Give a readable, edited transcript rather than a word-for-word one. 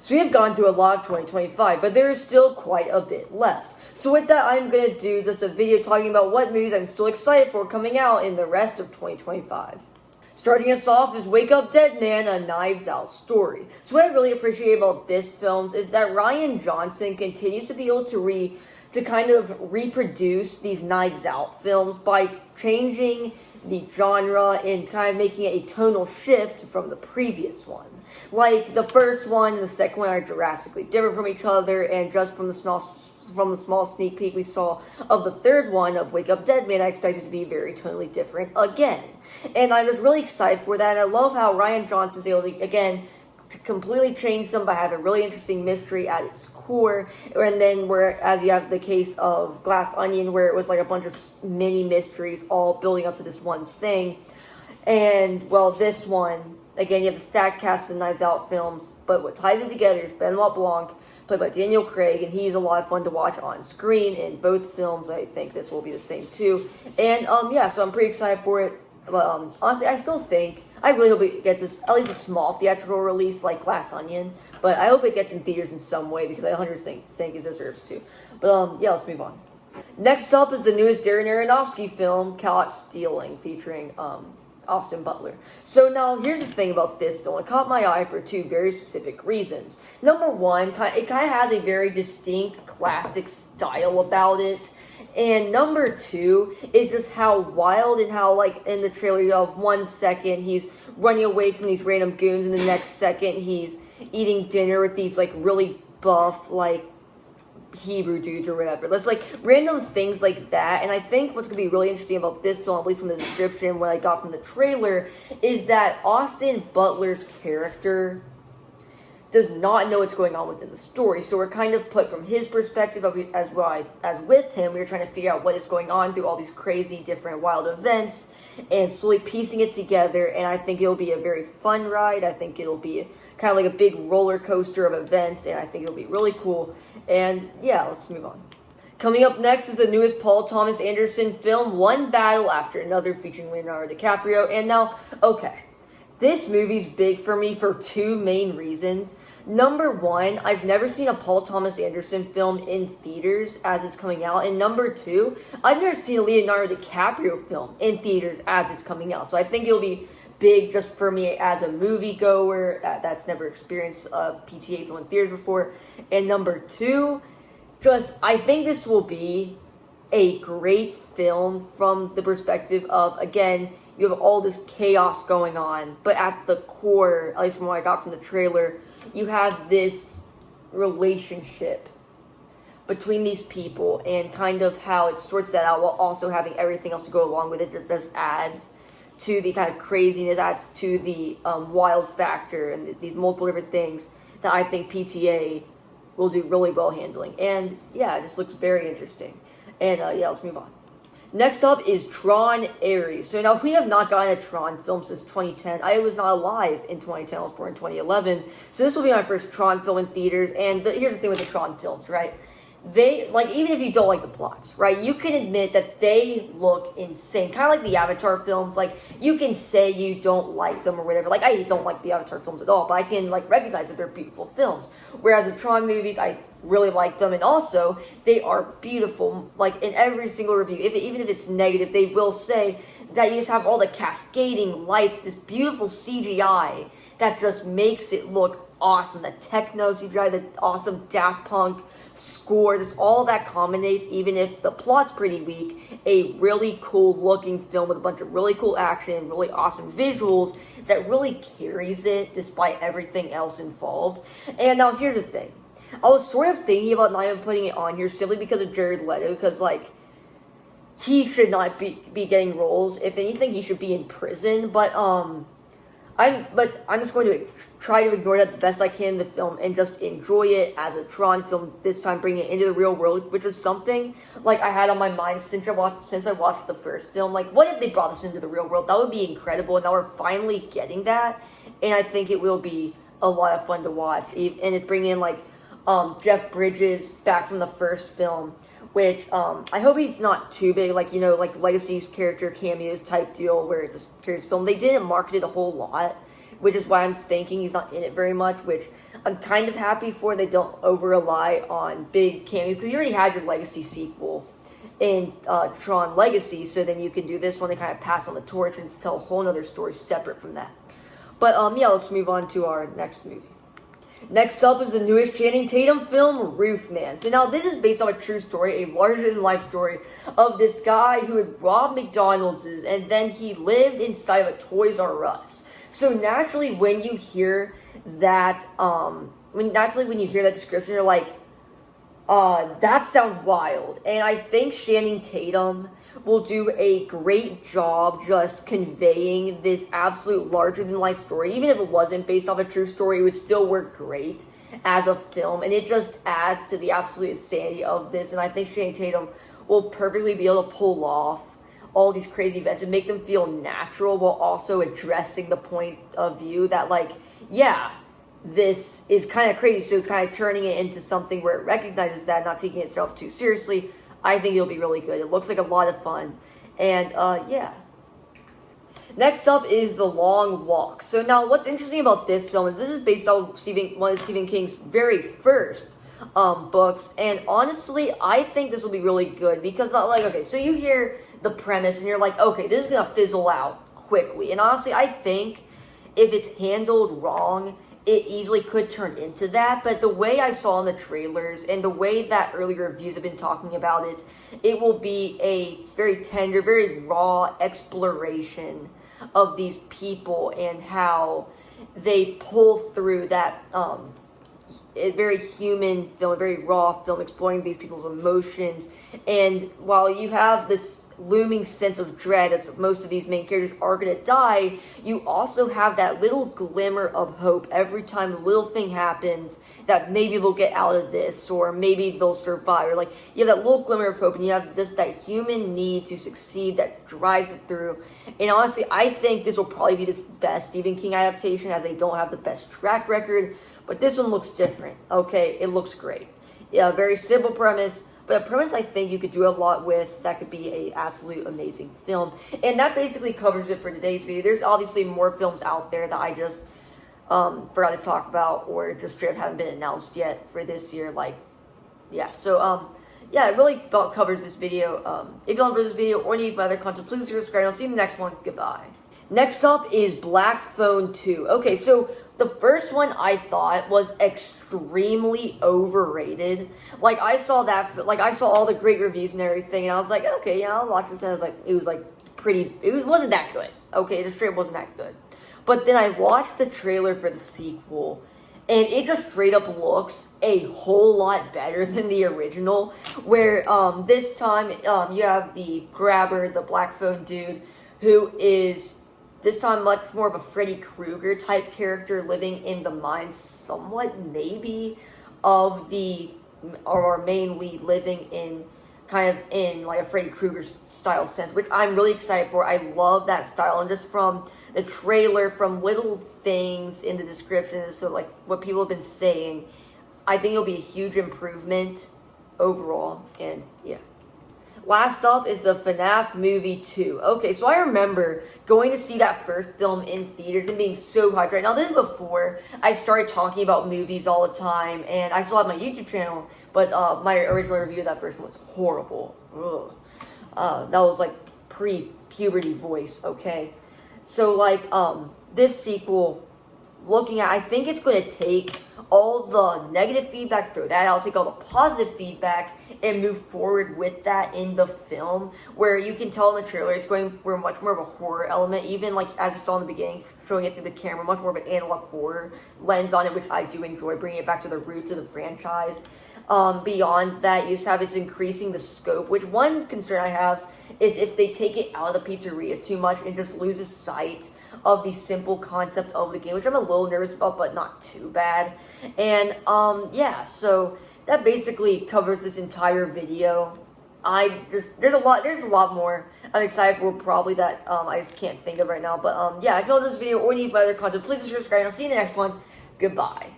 So we have gone through a lot of 2025, but there is still quite a bit left. So with that, I'm going to do just a video talking about what movies I'm still excited for coming out in the rest of 2025. Starting us off is Wake Up Dead Man, a Knives Out story. So what I really appreciate about this film is that Rian Johnson continues to be able to kind of reproduce these Knives Out films by changing the genre and kind of making it a tonal shift from the previous one. Like, the first one and the second one are drastically different from each other, and just from the small sneak peek we saw of the third one of Wake Up Dead Man, I expect it to be very tonally different again. And I'm just really excited for that, and I love how Rian Johnson's able to, again, completely change them by having a really interesting mystery at its core, and then whereas you have the case of Glass Onion, where it was like a bunch of mini mysteries all building up to this one thing. And, well, this one, again, you have the stacked cast of the Knives Out films, but what ties it together is Benoit Blanc, played by Daniel Craig, and he's a lot of fun to watch on screen in both films. I think this will be the same too. And yeah, so I'm pretty excited for it. But honestly, I really hope it gets at least a small theatrical release like Glass Onion. But I hope it gets in theaters in some way, because I 100% think it deserves to. But yeah, let's move on. Next up is the newest Darren Aronofsky film, Caught Stealing, featuring Austin Butler. So now, here's the thing about this film. It caught my eye for two very specific reasons. Number one, it kind of has a very distinct classic style about it. And number two is just how wild and how, like, in the trailer, you have 1 second he's running away from these random goons, and the next second he's eating dinner with these, like, really buff, like, Hebrew dudes or whatever. That's like random things like that. And I think what's going to be really interesting about this film, at least from the description, what I got from the trailer, is that Austin Butler's character does not know what's going on within the story. So we're kind of put from his perspective as well as with him. We were trying to figure out what is going on through all these crazy different wild events and slowly piecing it together. And I think it'll be a very fun ride. I think it'll be kind of like a big roller coaster of events, and I think it'll be really cool. And yeah, let's move on. Coming up next is the newest Paul Thomas Anderson film, One Battle After Another, featuring Leonardo DiCaprio. And now, okay, this movie's big for me for two main reasons. Number one, I've never seen a Paul Thomas Anderson film in theaters as it's coming out. And number two, I've never seen a Leonardo DiCaprio film in theaters as it's coming out. So I think it'll be big just for me as a moviegoer that's never experienced a PTA film in theaters before. And number two, I think this will be a great film from the perspective of, again, you have all this chaos going on, but at the core, at least from what I got from the trailer, you have this relationship between these people and kind of how it sorts that out while also having everything else to go along with it that just adds to the kind of craziness, adds to the wild factor and these multiple different things that I think PTA will do really well handling. And yeah, it just looks very interesting. And yeah, let's move on. Next up is Tron Ares. So now we have not gotten a Tron film since 2010. I was not alive in 2010. I was born in 2011. So this will be my first Tron film in theaters. And here's the thing with the Tron films, right? They, like, even if you don't like the plots, right, you can admit that they look insane. Kind of like the Avatar films. Like, you can say you don't like them or whatever. Like, I don't like the Avatar films at all, but I can, like, recognize that they're beautiful films. Whereas the Tron movies, I really like them, and also, they are beautiful. Like, in every single review, even if it's negative, they will say that you just have all the cascading lights, this beautiful CGI that just makes it look awesome. The techno CGI, the awesome Daft Punk score, just all that culminates, even if the plot's pretty weak, a really cool looking film with a bunch of really cool action, really awesome visuals that really carries it despite everything else involved. And now here's the thing. I was sort of thinking about not even putting it on here simply because of Jared Leto, because, like, he should not be getting roles. If anything, he should be in prison. But I'm just going to try to ignore that the best I can in the film and just enjoy it as a Tron film, this time bringing it into the real world, which is something, like, I had on my mind since I watched the first film. Like, what if they brought this into the real world? That would be incredible, and now we're finally getting that, and I think it will be a lot of fun to watch. And it's bringing in, like, Jeff Bridges back from the first film, which I hope he's not too big, like, you know, like Legacy's character cameos type deal where it's a curious film. They didn't market it a whole lot, which is why I'm thinking he's not in it very much, which I'm kind of happy for they don't over rely on big cameos, because you already had your Legacy sequel in Tron Legacy, so then you can do this one to kind of pass on the torch and tell a whole other story separate from that. But yeah, let's move on to our next movie. Next up is the newest Channing Tatum film, Roofman. So now this is based on a true story, a larger-than-life story of this guy who had robbed McDonald's, and then he lived inside of a Toys R Us. So naturally, when you hear that, when you hear that description, you're like, that sounds wild. And I think Channing Tatum will do a great job just conveying this absolute larger-than-life story. Even if it wasn't based off a true story, it would still work great as a film. And it just adds to the absolute insanity of this. And I think Channing Tatum will perfectly be able to pull off all these crazy events and make them feel natural, while also addressing the point of view that, like, yeah, this is kind of crazy, so kind of turning it into something where it recognizes that, not taking itself too seriously. I think it'll be really good. It looks like a lot of fun. And, yeah. Next up is The Long Walk. So now, what's interesting about this film is this is based on one of Stephen King's very first books. And honestly, I think this will be really good, because, like, okay, so you hear the premise and you're like, okay, this is going to fizzle out quickly. And honestly, I think if it's handled wrong, it easily could turn into that. But the way I saw in the trailers and the way that early reviews have been talking about it, it will be a very tender, very raw exploration of these people and how they pull through that a very human film, a very raw film, exploring these people's emotions. And while you have this looming sense of dread as most of these main characters are going to die, you also have that little glimmer of hope every time a little thing happens, that maybe they'll get out of this, or maybe they'll survive, or like, you have that little glimmer of hope, and you have that human need to succeed that drives it through. And honestly, I think this will probably be the best Stephen King adaptation, as they don't have the best track record, but this one looks different. Okay, it looks great. Yeah, very simple premise, but a premise I think you could do a lot with. That could be a absolute amazing film. And that basically covers it for today's video. There's obviously more films out there that I just forgot to talk about, or just straight up haven't been announced yet for this year. Like, yeah, so yeah, it really about covers this video. If you enjoyed this video or any of my other content, please subscribe. I'll see you in the next one. Goodbye. Next up is Black Phone 2. Okay, so the first one I thought was extremely overrated. Like, I saw all the great reviews and everything, and I was like, okay, yeah, I'll watch this. And it was wasn't that good. Okay, it just straight wasn't that good. But then I watched the trailer for the sequel, and it just straight up looks a whole lot better than the original, where this time you have the grabber, the Black Phone dude, who is this time much more of a Freddy Krueger type character, living in the mind somewhat maybe of our main lead, living in kind of in like a Freddy Krueger style sense, which I'm really excited for. I love that style, and just from the trailer, from little things in the description, so like what people have been saying, I think it'll be a huge improvement overall. And yeah. Last up is the FNAF Movie 2. Okay, so I remember going to see that first film in theaters and being so hyped. Right now, this is before I started talking about movies all the time, and I still have my YouTube channel, but my original review of that first one was horrible. That was like pre-puberty voice, okay? So like, this sequel, I think it's going to take all the negative feedback, throw that out, take all the positive feedback, and move forward with that in the film, where you can tell in the trailer it's going for much more of a horror element, even like as you saw in the beginning, showing it through the camera, much more of an analog horror lens on it, which I do enjoy, bringing it back to the roots of the franchise. Beyond that, you just have it's increasing the scope, which one concern I have is if they take it out of the pizzeria too much and just loses sight of the simple concept of the game, which I'm a little nervous about, but not too bad. And yeah, so that basically covers this entire video. There's a lot more I'm excited for, probably, that I just can't think of right now. But yeah, if you like this video or any of my other content, please subscribe, and I'll see you in the next one. Goodbye.